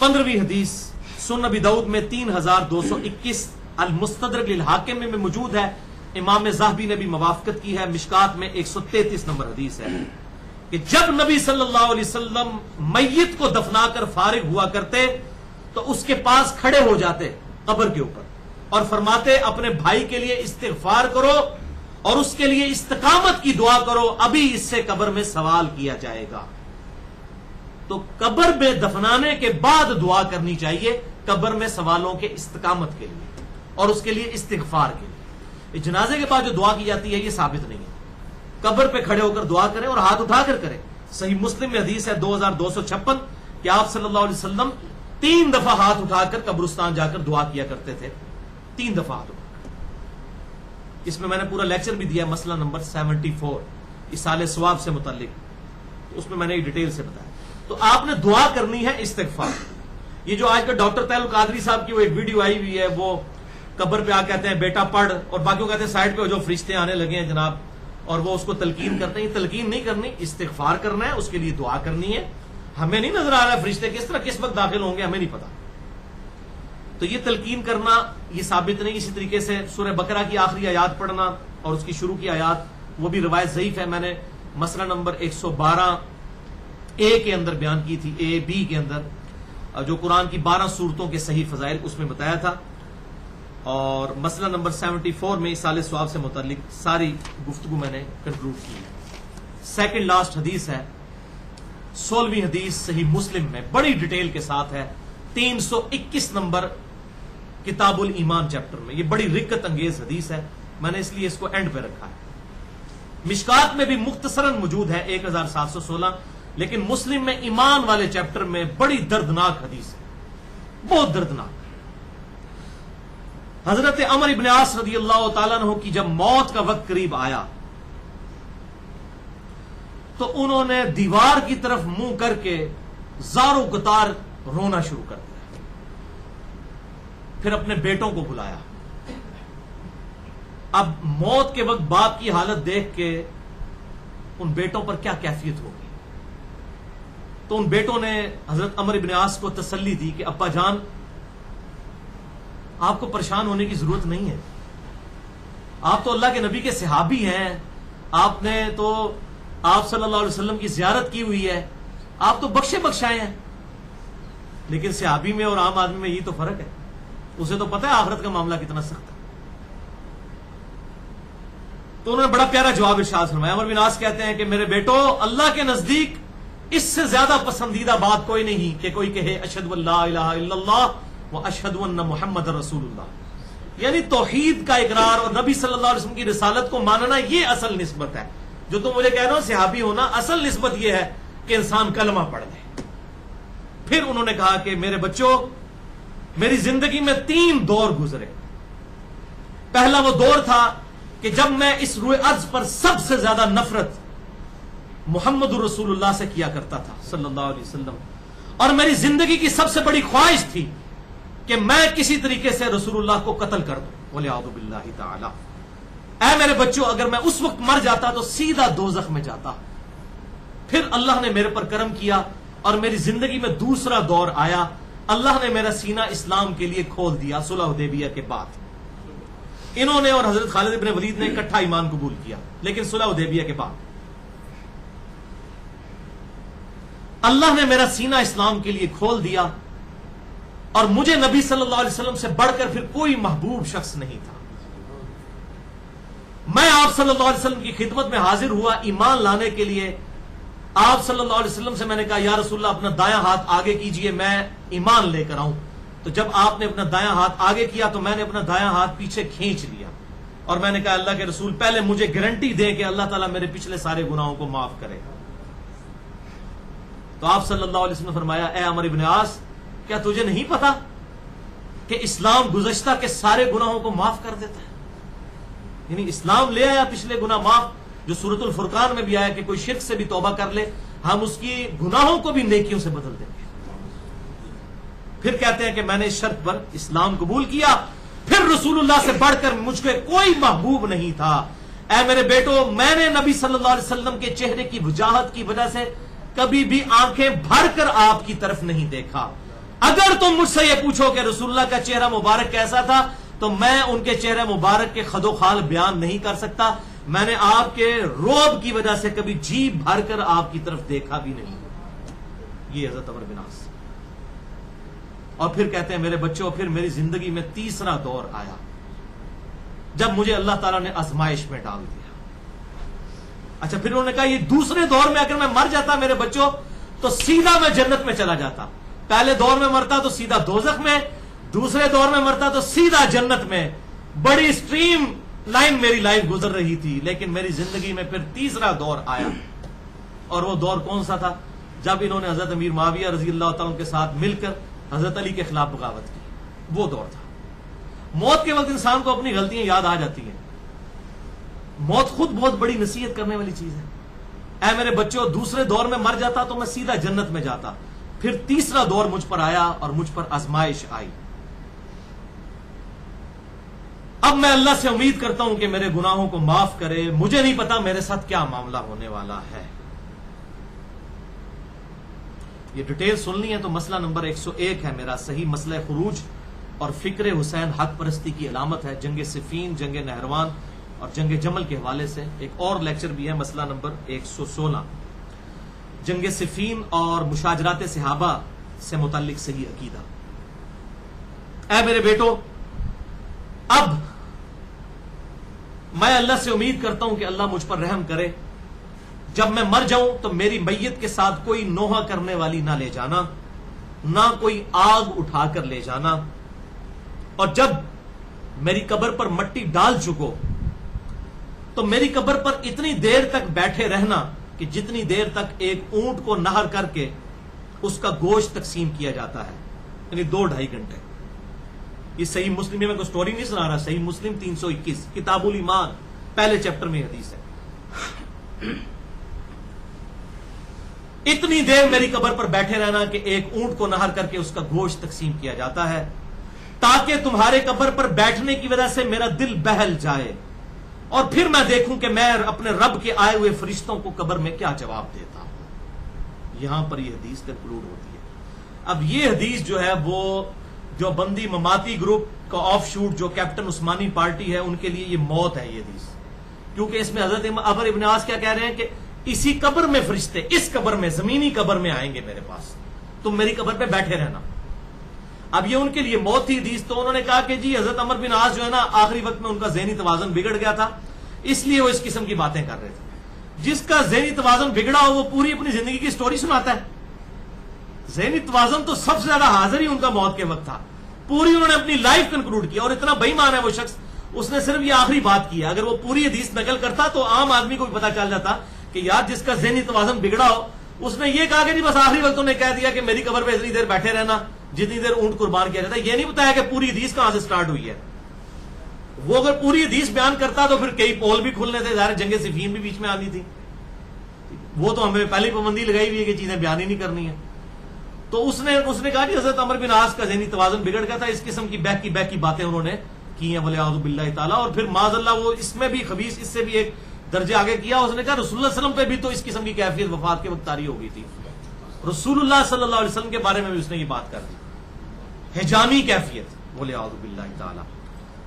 15वीं हदीस सुनन नबी दाऊद में 3221 अल मुस्तदरक लिल हाकिम में मौजूद है। इमाम ज़ाहबी ने भी मवाफकत की है। मिशकात में 133 नंबर हदीस है कि जब नबी सल्लल्लाहु अलैहि वसल्लम मैयत को दफनाकर फारिग हुआ करते तो उसके पास खड़े हो जाते कब्र के ऊपर और फरमाते, अपने भाई के लिए इस्तिगफार करो और उसके लिए इस्तिकामत की दुआ करो, अभी इससे कब्र में सवाल किया जाएगा। तो कब्र में दफनाने के बाद दुआ करनी चाहिए, कब्र में सवालों के इस्तिकामत के लिए और उसके लिए इस्तिगफार के लिए। जनाजे के बाद जो दुआ की जाती है ये साबित नहीं है। कब्र पे खड़े होकर दुआ करें और हाथ उठाकर करें। सही मुस्लिम में हदीस है 2256 कि आप सल्लल्लाहु अलैहि वसल्लम 3 दफा हाथ उठाकर कब्रिस्तान जाकर दुआ किया करते थे। 3 दफा हाथ उठाकर। इसमें मैंने पूरा लेक्चर भी दिया, मसला नंबर 74 इसाले सवाब से मुताल्लिक, उसमें मैंने डिटेल से बताया। तो आपने दुआ करनी है इस्तिगफार। ये जो आज का डॉक्टर तैयब कादरी साहब की वो एक वीडियो आई हुई है, वो कब्र पे आ कहते हैं बेटा पढ़, और बाकियों कहते हैं साइड पे जो फरिश्ते आने लगे हैं जनाब, और वो उसको तलकीन करते हैं। तलकीन नहीं करनी, इस्तिगफार करना है, उसके लिए दुआ करनी है। हमें नहीं नजर आ रहा है फरिश्ते किस तरह किस वक्त दाखिल होंगे, हमें नहीं पता। तो ये तलकीन करना ये साबित नहीं। इसी तरीके से सूरह बकरा की आखिरी आयात पढ़ना और उसकी शुरू की आयात, वो भी रिवायत ज़ईफ है। मैंने मसला नंबर 112 ए के अंदर बयान की थी, ए बी के अंदर, जो कुरान की 12 सूरतों के सही फजाइल उसमें बताया था। और मसला नंबर 74 में इसाले सवाब से मुताल्लिक सारी गुफ्तगू मैंने कंक्लूड की है। सेकंड लास्ट हदीस है 16वीं हदीस सही मुस्लिम में बड़ी डिटेल के साथ है, 321 नंबर किताबुल ईमान चैप्टर में। ये बड़ी रिक्कत अंगेज हदीस है, मैंने इसलिए इसको एंड पे रखा है। मिशकात में भी मुख्तसरन मौजूद है 1716, लेकिन मुस्लिम में ईमान वाले चैप्टर में बड़ी दर्दनाक हदीस है, बहुत दर्दनाक। हजरत अमर इब्न आस रज़ियल्लाहु ताला अन्हु की जब मौत का वक्त करीब आया तो उन्होंने दीवार की तरफ मुंह करके ज़ारो कतार रोना शुरू कर दिया। फिर अपने बेटों को बुलाया। अब मौत के वक्त बाप की हालत देख के उन बेटों पर क्या कैफियत होगी, तो उन बेटों ने हजरत अमर इब्न आस को तसल्ली दी कि अब्बा जान, आपको परेशान होने की जरूरत नहीं है। आप तो अल्लाह के नबी के सहाबी हैं, आपने तो आप सल्लल्लाहु अलैहि वसल्लम की ज़ियारत की हुई है, आप तो बख्शे बख्शाए हैं। लेकिन सहाबी में और आम आदमी में यही तो फर्क है, उसे तो पता है आखिरत का मामला कितना सख्त है। तो उन्होंने बड़ा प्यारा जवाब इरशाद फरमाया। अमर बिन आस कहते हैं कि मेरे बेटो, अल्लाह के नजदीक इससे ज्यादा पसंदीदा बात कोई नहीं कि कोई कहे अशहदु अल्ला इलाहा इल्लल्लाह व अशहदु अन्ना मुहम्मदर रसूलुल्लाह, यानी तौहीद का इकरार और नबी सल्लल्लाहु अलैहि वसल्लम की रिसालत को मानना, ये असल निस्बत है। जो तुम मुझे कह रहे हो सहाबी होना, असल निस्बत यह है कि इंसान कलमा पढ़ ले। फिर उन्होंने कहा कि मेरे बच्चों, मेरी जिंदगी में 3 दौर गुजरे। पहला वो दौर था कि जब मैं इस रुए अर्ज पर सबसे ज्यादा नफरत मुहम्मदुर रसूलुल्लाह से किया करता था सल्लल्लाहु अलैहि वसल्लम, और मेरी जिंदगी की सबसे बड़ी ख्वाहिश थी कि मैं किसी तरीके से रसूलुल्लाह को कत्ल कर दूं, वलियादु बिल्लाहि ताला। ऐ मेरे बच्चों, अगर मैं उस वक्त मर जाता तो सीधा दोज़ख में जाता। फिर अल्लाह ने मेरे पर करम किया और मेरी जिंदगी में दूसरा दौर आया। अल्लाह ने मेरा सीना इस्लाम के लिए खोल दिया सुलह हुदैबिया के बाद। इन्होंने और हजरत खालिद इब्न वलीद ने इकट्ठा ईमान कबूल किया, लेकिन सुलह हुदैबिया के बाद अल्लाह ने मेरा सीना इस्लाम के लिए खोल दिया और मुझे नबी सल्लल्लाहु अलैहि वसल्लम से बढ़कर फिर कोई महबूब शख्स नहीं था। मैं आप सल्लल्लाहु अलैहि वसल्लम की खिदमत में हाजिर हुआ ईमान लाने के लिए। आप सल्लल्लाहु अलैहि वसल्लम से मैंने कहा, या रसूलल्लाह, अपना दायां हाथ आगे कीजिए, मैं ईमान लेकर आऊं। तो जब आपने अपना दायां हाथ आगे किया तो मैंने अपना दायां हाथ पीछे खींच लिया और मैंने कहा, अल्लाह के रसूल, पहले मुझे गारंटी दें कि अल्लाह ताला मेरे पिछले सारे गुनाहों को माफ करेगा। तो आप सल्लल्लाहु अलैहि वसल्लम ने फरमाया, ए अमर इब्न आस, क्या तुझे नहीं पता कि इस्लाम गुज़श्ता के सारे गुनाहों को माफ कर देता है? यानी इस्लाम ले आया पिछले गुनाह माफ, जो सूरतुल फुरकान में भी आया कि कोई शिर्क से भी तौबा कर ले, हम उसकी गुनाहों को भी नेकियों से बदल देंगे। फिर कहते हैं कि मैंने इस शर्त पर इस्लाम कबूल किया, फिर रसूलुल्लाह से बढ़कर मुझको कोई महबूब नहीं था। ऐ मेरे बेटो, मैंने नबी सल्लल्लाहु अलैहि वसल्लम के चेहरे की वजाहत की वजह से कभी भी आंखें भरकर आपकी तरफ नहीं देखा। अगर तुम मुझसे यह पूछो कि रसूलुल्लाह का चेहरा मुबारक कैसा था, तो मैं उनके चेहरे मुबारक के खदोखाल बयान नहीं कर सकता। मैंने आपके रोब की वजह से कभी जी भरकर आपकी तरफ देखा भी नहीं। ये हजरत अमर बिन आस। और फिर कहते हैं, मेरे बच्चों, फिर मेरी जिंदगी में तीसरा दौर आया जब मुझे अल्लाह ताला ने आजमाइश में डाल दिया। अच्छा, फिर उन्होंने कहा, ये दूसरे दौर में अगर मैं मर जाता मेरे बच्चों, तो सीधा मैं जन्नत में चला जाता। पहले दौर में मरता तो सीधा दोजख में, दूसरे दौर में मरता तो सीधा जन्नत में। बड़ी स्ट्रीम लाइन मेरी लाइफ गुजर रही थी। लेकिन मेरी जिंदगी में फिर तीसरा दौर आया। और वो दौर कौन सा था? जब इन्होंने हजरत अमीर मुआविया रजी अल्लाह तआला के साथ मिलकर हजरत अली के खिलाफ बगावत की। वो दौर था। मौत के वक्त इंसान को अपनी गलतियां याद आ जाती हैं। मौत खुद बहुत बड़ी नसीहत करने वाली चीज है। ऐ मेरे बच्चों, दूसरे दौर में मर जाता तो मैं सीधा जन्नत में जाता। फिर तीसरा दौर मुझ पर आया और मुझ पर आजमाइश आई। अब मैं अल्लाह से उम्मीद करता हूं कि मेरे गुनाहों को माफ करे। मुझे नहीं पता मेरे साथ क्या मामला होने वाला है। ये डिटेल सुननी है तो मसला नंबर 101 है मेरा, सही मसला खुरूज और फिक्र हुसैन हक परस्ती की अलामत है। जंग सिफीन, जंग नहरवान और जंग जमल के हवाले से एक और लेक्चर भी है, मसला नंबर 116, जंग सिफीन और मुशाजरात सहाबा से मुताल्लिक सही अकीदा। ऐ मेरे बेटो, अब मैं अल्लाह से उम्मीद करता हूं कि अल्लाह मुझ पर रहम करे। जब मैं मर जाऊं तो मेरी मैयत के साथ कोई नोहा करने वाली ना ले जाना, ना कोई आग उठाकर ले जाना। और जब मेरी कब्र पर मट्टी डाल चुको तो मेरी कब्र पर इतनी देर तक बैठे रहना कि जितनी देर तक एक ऊंट को नहर करके उसका गोश्त तकसीम किया जाता है, यानी 2-2.5 घंटे। ये सही मुस्लिम में मैं कोई स्टोरी नहीं सुना रहा, सही मुस्लिम 321 किताबुल ईमान पहले चैप्टर में हदीस है। इतनी देर मेरी कब्र पर बैठे रहना कि एक ऊंट को नहर करके उसका गोश्त तकसीम किया जाता है, ताकि तुम्हारे कब्र पर बैठने की वजह से मेरा दिल बहल जाए और फिर मैं देखूं कि मैं अपने रब के आए हुए फरिश्तों को कब्र में क्या जवाब देता हूं। यहां पर यह हदीस कंक्लूड होती है। अब यह हदीस जो है वो जो बंदी ममाती ग्रुप का ऑफ शूट जो कैप्टन उस्मानी पार्टी है, उनके लिए ये मौत है ये हदीस। क्योंकि इसमें हजरत अमर इब्न आस क्या कह रहे हैं कि इसी कब्र में फरिश्ते, इस कब्र में, जमीनी कब्र में आएंगे मेरे पास, तुम मेरी कब्र पे बैठे रहना। अब ये उनके लिए मौत थी हदीस। तो उन्होंने कहा कि जी हजरत अमर बिन आस जो है ना, आखिरी वक्त में उनका ज़हनी तवाज़ुन बिगड़ गया था, इसलिए वो इस किस्म की बातें कर रहे थे। जिसका ज़हनी तवाज़ुन बिगड़ा हो वो पूरी अपनी जिंदगी की स्टोरी सुनाता है। ज़हनी तवाज़ुन तो सबसे ज्यादा हाजिर ही उनका मौत के वक्त था। पूरी उन्होंने अपनी लाइफ कंक्लूड किया। और इतना बेईमान है वो शख्स, उसने सिर्फ ये आखिरी बात की। अगर वो पूरी हदीस नकल करता तो आम आदमी को भी पता चल जाता कि यार जिसका ज़हनी तवाज़ुन बिगड़ा हो, उसने ये कहा कि नहीं बस आखिरी वक्त उन्हें कह दिया कि मेरी कब्र पे इतनी देर बैठे रहना जितनी देर ऊंट कुर्बान किया जाता है। ये नहीं बताया कि पूरी हदीस कहां से स्टार्ट हुई है। वो अगर पूरी हदीस बयान करता तो फिर कई पोल भी खुलने थे, ज़ाहिर जंगे सिफीन भी बीच में आनी थी। वो तो हमें पहली पाबंदी लगाई हुई है कि चीजें बयान ही नहीं करनी है। तो उसने कहा कि हजरत अमर बिन आस का ज़हनी तवाज़ुन बिगड़ गया था। इस किस्म की बैक की बातें उन्होंने की हैं, वलियाउज़ु बिल्लाहि ताला। और फिर माज़अल्लाह वो इसमें भी खबीस, इससे भी एक दर्जे आगे किया। उसने कहा रसूलुल्लाह सल्लल्लाहु अलैहि वसल्लम पे भी तो इस किस्म की कैफियत वफात के वक्त तारी हो गई थी। रसूलुल्लाह सल्लल्लाहु अलैहि वसल्लम के बारे में भी उसने ये बात कर दी, हिजामी कैफियत, वलियाउज़ु बिल्लाहि ताला।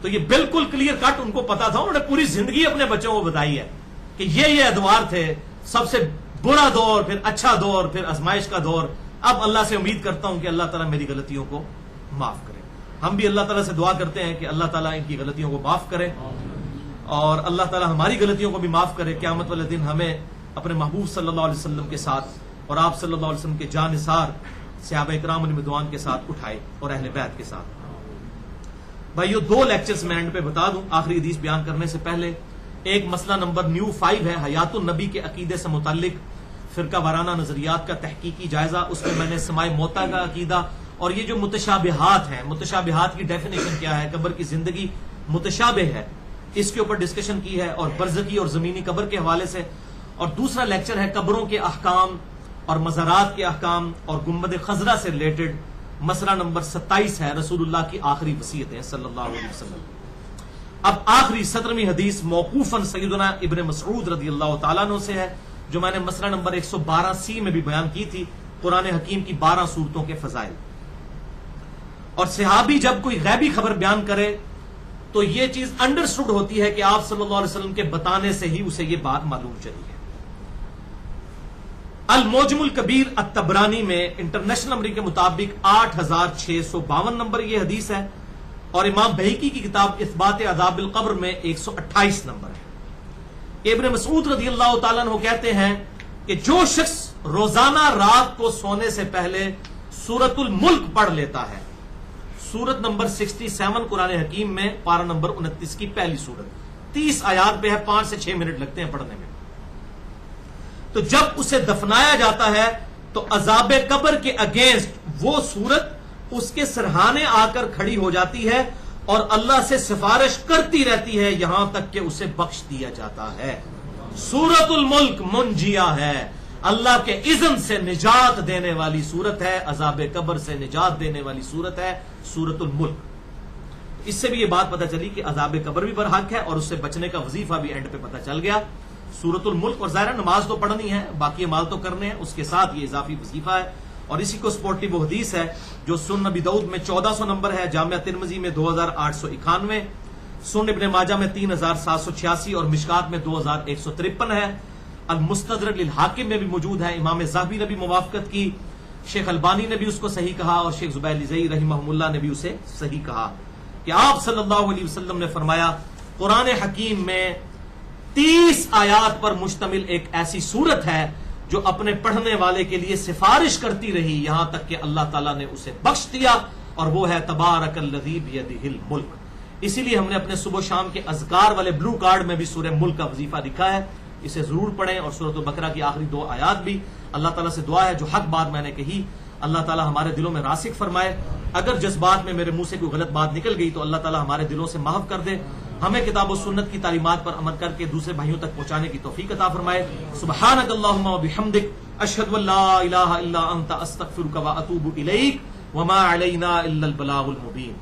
तो ये बिल्कुल क्लियर कट उनको पता था। उन्होंने पूरी जिंदगी अपने बच्चों को बताई है कि ये अदवार थे, सबसे बुरा दौर, फिर अच्छा दौर, फिर आजमाइश का दौर। अब अल्लाह से उम्मीद करता हूं कि अल्लाह ताला मेरी गलतियों को माफ करे। हम भी अल्लाह ताला से दुआ करते हैं कि अल्लाह ताला इनकी गलतियों को माफ करे और अल्लाह ताला हमारी गलतियों को भी माफ करे। क़यामत वाले दिन हमें अपने महबूब सल्लल्लाहु अलैहि वसल्लम के साथ और आप सल्लल्लाहु अलैहि वसल्लम के जानिसार सहाबा इकराम रिज़वान के साथ उठाए और अहले बैत के साथ। भाइयों, 2 लेक्चर्स मैं एंड पे बता दूं आखिरी हदीस बयान करने से पहले। एक मसला नंबर न्यू 5 है, हयातुन नबी के अकीदे से मुताल्लिक फिरका वाराना नजरियात का तहकीकी जायजा। उसमें मैंने समाए मौता का अकीदा और ये जो मुतशाबिहात हैं, मुतशाबिहात की डेफिनेशन क्या है, कब्र की जिंदगी मुतशाबिह है, इसके ऊपर डिस्कशन की है और बरज़की और जमीनी कब्र के हवाले से। और दूसरा लेक्चर है कब्रों के अहकाम और मज़ारात के अहकाम और गुंबद खजरा से रिलेटेड। मसला नंबर 27 है, रसूलुल्लाह की आखिरी वसीयतें सल्लल्लाहु अलैहि वसल्लम। अब आखिरी 17वीं हदीस मौकूफन सय्यदना इब्न मसऊद रज़ियल्लाहु तआला अन्हु से है, जो मैंने मसला नंबर 112C में भी बयान की थी, कुरान हकीम की 12 सूरतों के फजाइल। और सहाबी जब कोई गैबी खबर बयान करे तो यह चीज अंडरस्टूड होती है कि आप सल्लल्लाहु अलैहि वसल्लम के बताने से ही उसे यह बात मालूम चली है। अल मोजमुल कबीर अत-तबरानी में इंटरनेशनल नंबरिंग के मुताबिक 8652 नंबर यह हदीस है, और इमाम बहकी की किताब इस्बात अज़ाबिल कब्र में 128 नंबर है। इब्न मसूद रज़ियल्लाहु ताला अन्हु कहते हैं कि जो शख्स रोजाना रात को सोने से पहले सूरतुल मुल्क पढ़ लेता है, सूरत नंबर 67 कुरान हकीम में पारा नंबर 29 की पहली सूरत, 30 आयात पे है, 5 से 6 मिनट लगते हैं पढ़ने में, तो जब उसे दफनाया जाता है तो अजाब कब्र के अगेंस्ट वो सूरत उसके सरहाने आकर खड़ी हो जाती है और अल्लाह से सिफारिश करती रहती है यहां तक कि उसे बख्श दिया जाता है। सूरतुल मुल्क मुंजिया है, अल्लाह के इज़्न से निजात देने वाली सूरत है, अजाब कब्र से निजात देने वाली सूरत है सूरतुल मुल्क। इससे भी यह बात पता चली कि अजाब कब्र भी बरहक है और उससे बचने का वजीफा भी एंड पे पता चल गया। सूरतुल मुल्क, और ज़ाहिर नमाज तो पढ़नी है, बाकी अमाल तो करने हैं, उसके साथ ये इजाफी वजीफा है। और इसी को स्पोर्टिव वो हदीस है जो सुन्न नबी दाऊद में 1400 नंबर है, जामिया तिरमिज़ी में 2891, सुन्न इब्ने माजा में 3786 और मिशकात में 2153 है। अल मुस्तदरक लिल हाकिम में भी मौजूद है। इमाम ज़ाहबी ने भी मुवाफ़क़त की, शेख अलबानी ने भी उसको सही कहा और शेख ज़ुबैर लिज़ई रहमहुल्लाह ने भी उसे सही कहा कि आप सल्लल्लाहु अलैहि वसल्लम ने फरमाया, कुरान हकीम में 30 आयात पर मुश्तमिल एक ऐसी सूरत है जो अपने पढ़ने वाले के लिए सिफारिश करती रही यहां तक कि अल्लाह ताला ने उसे बख्श दिया, और वो है तबारकल्लज़ी बियदिहिल मुल्क। इसीलिए हमने अपने सुबह शाम के अज़कार वाले ब्लू कार्ड में भी सूरह मुल्क का वजीफा लिखा है, इसे जरूर पढ़ें। और सूरह बकरा की आखिरी 2 आयात भी, अल्लाह ताला से दुआ है जो हक बात मैंने कही अल्लाह ताला हमारे दिलों में रासिक फरमाए। अगर जज्बात में मेरे मुंह से कोई गलत बात निकल गई तो अल्लाह ताला हमारे दिलों से माफ कर दे, हमें किताब और सुन्नत की तालीमात पर अमल करके दूसरे भाइयों तक पहुंचाने की तौफीक अता फरमाए। सुब्हानक अल्लाहुम्मा व बिहम्दिक अशहदु अल्ला इलाहा इल्ला अंता अस्तगफिरुका व अतूबु इलैक व मा अलैना इल्लल बलागुल मुबीन।